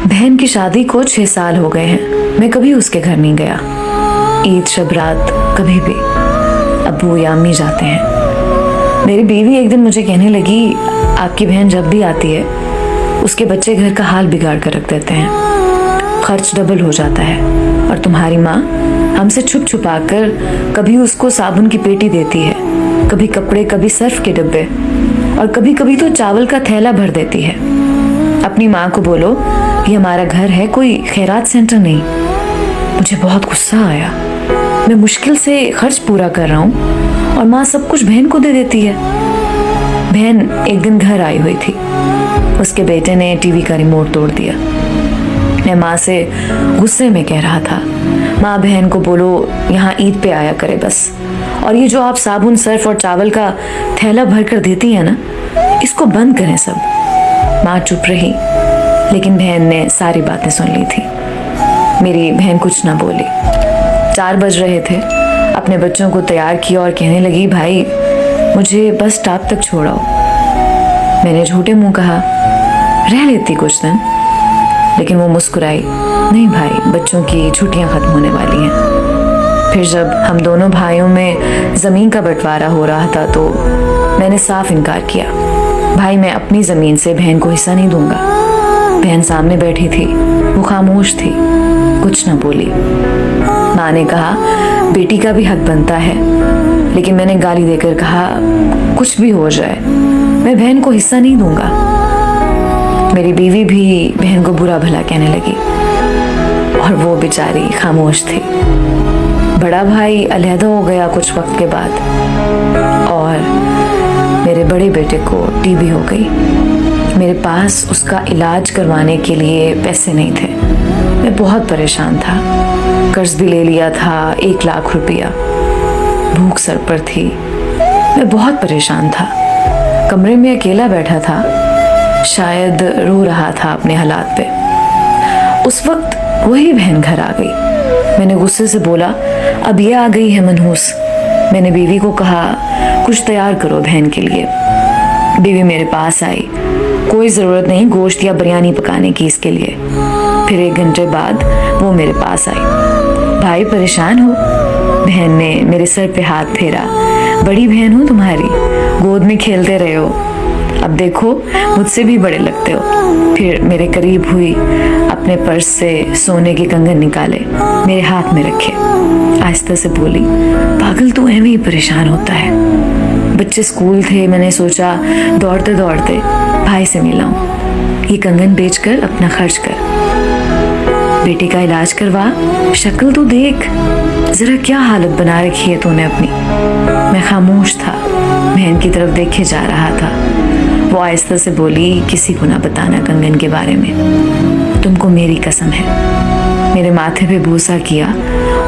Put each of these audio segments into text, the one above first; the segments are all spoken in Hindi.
बहन की शादी को 6 साल हो गए हैं। मैं कभी उसके घर नहीं गया। ईद शब रात कभी भी अब्बू या अम्मी जाते हैं। मेरी बीवी एक दिन मुझे कहने लगी, आपकी बहन जब भी आती है उसके बच्चे घर का हाल बिगाड़ कर रख देते हैं, खर्च डबल हो जाता है। और तुम्हारी माँ हमसे छुप छुपा कर कभी उसको साबुन की पेटी देती है, कभी कपड़े, कभी सर्फ के डब्बे, और कभी कभी तो चावल का थैला भर देती है। अपनी माँ को बोलो ये हमारा घर है, कोई खैरात सेंटर नहीं। मुझे बहुत गुस्सा आया। मैं मुश्किल से खर्च पूरा कर रहा हूँ और माँ सब कुछ बहन को दे देती है। बहन एक दिन घर आई हुई थी। उसके बेटे ने टीवी का रिमोट तोड़ दिया। मैं माँ से गुस्से में कह रहा था, माँ बहन को बोलो यहाँ ईद पे आया करे बस, और ये जो आप साबुन, सर्फ और चावल का थैला भर कर देती है ना, इसको बंद करें सब। माँ चुप रही, लेकिन बहन ने सारी बातें सुन ली थी। मेरी बहन कुछ ना बोली। 4 बज रहे थे। अपने बच्चों को तैयार किया और कहने लगी, भाई मुझे बस स्टॉप तक छोड़ाओ। मैंने झूठे मुंह कहा, रह लेती कुछ दिन, लेकिन वो मुस्कुराई, नहीं भाई, बच्चों की छुट्टियां खत्म होने वाली हैं। फिर जब हम दोनों भाइयों में जमीन का बंटवारा हो रहा था तो मैंने साफ इनकार किया, भाई मैं अपनी जमीन से बहन को हिस्सा नहीं दूंगा। बहन सामने बैठी थी, वो खामोश थी, कुछ ना बोली। माँ ने कहा, बेटी का भी हक बनता है, लेकिन मैंने गाली देकर कहा, कुछ भी हो जाए मैं बहन को हिस्सा नहीं दूंगा। मेरी बीवी भी बहन को बुरा भला कहने लगी और वो बेचारी खामोश थी। बड़ा भाई अलहदा हो गया कुछ वक्त के बाद और मेरे बड़े बेटे को टीबी हो गई। मेरे पास उसका इलाज करवाने के लिए पैसे नहीं थे। मैं बहुत परेशान था। कर्ज भी ले लिया था 1 लाख रुपया। भूख सर पर थी। मैं बहुत परेशान था। कमरे में अकेला बैठा था, शायद रो रहा था अपने हालात पे। उस वक्त वही बहन घर आ गई। मैंने गुस्से से बोला, अब ये आ गई है मनहूस। मैंने बीवी को कहा, कुछ तैयार करो बहन के लिए। बीवी मेरे पास आई, कोई ज़रूरत नहीं गोश्त या बिरयानी पकाने की इसके लिए। फिर 1 घंटे बाद वो मेरे पास आई। भाई परेशान हो? बहन ने मेरे सर पे हाथ फेरा, बड़ी बहन हूँ तुम्हारी, गोद में खेलते रहे हो, अब देखो मुझसे भी बड़े लगते हो। फिर मेरे करीब हुई, अपने पर्स से सोने के कंगन निकाले, मेरे हाथ में रखे, आहिस्ता से बोली, पागल तू ऐਵੇਂ ही परेशान होता है। बच्चे स्कूल थे, मैंने सोचा दौड़ते दौड़ते भाई से मिलाऊं। ये कंगन बेचकर अपना खर्च कर, बेटे का इलाज करवा, शक्ल तो देख, जरा क्या हालत बना रखी है तूने अपनी। मैं खामोश था, बहन की तरफ देखे जा रहा था। वो आहिस्ता से बोली, किसी को ना बताना कंगन के बारे में, तुमको मेरी कसम है। मेरे माथे पे बूसा किया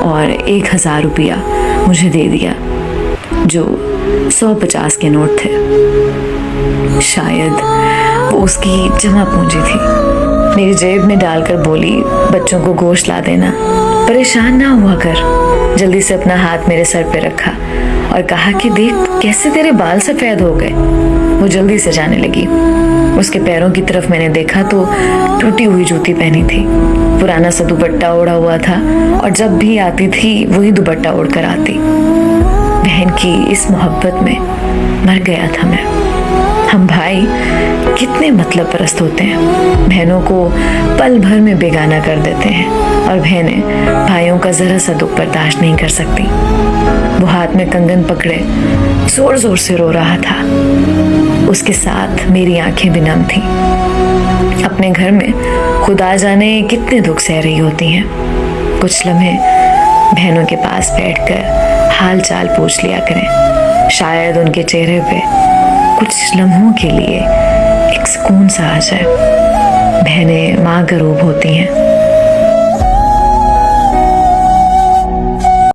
और 1000 रुपया मुझे दे दिया, जो 150 के नोट थे। शायद वो उसकी जमा पूंजी थी। मेरी जेब में डालकर बोली, बच्चों को गोश्त ला देना, परेशान ना हुआ कर। जल्दी से अपना हाथ मेरे सर पे रखा और कहा कि देख कैसे तेरे बाल सफेद हो गए। वो जल्दी से जाने लगी। उसके पैरों की तरफ मैंने देखा तो टूटी हुई जूती पहनी थी, पुराना सा दुपट्टा ओढ़ा हुआ था और जब भी आती थी वही दुपट्टा ओढ़ कर आती। बहन की इस मोहब्बत में मर गया था मैं। हम भाई कितने मतलब परस्त होते हैं, बहनों को पल भर में बेगाना कर देते हैं और बहनें भाइयों का जरा सा दुख बर्दाश्त नहीं कर सकती। वो हाथ में कंगन पकड़े जोर जोर से रो रहा था। उसके साथ मेरी आंखें भी नम थीं। अपने घर में खुदा जाने कितने दुख सह रही होती हैं। कुछ लम्हे बहनों के पास बैठकर हाल चाल पूछ लिया करें, शायद उनके चेहरे पे कुछ लम्हों के लिए एक सुकून सा आ जाए। बहनें माँ का रूप होती हैं।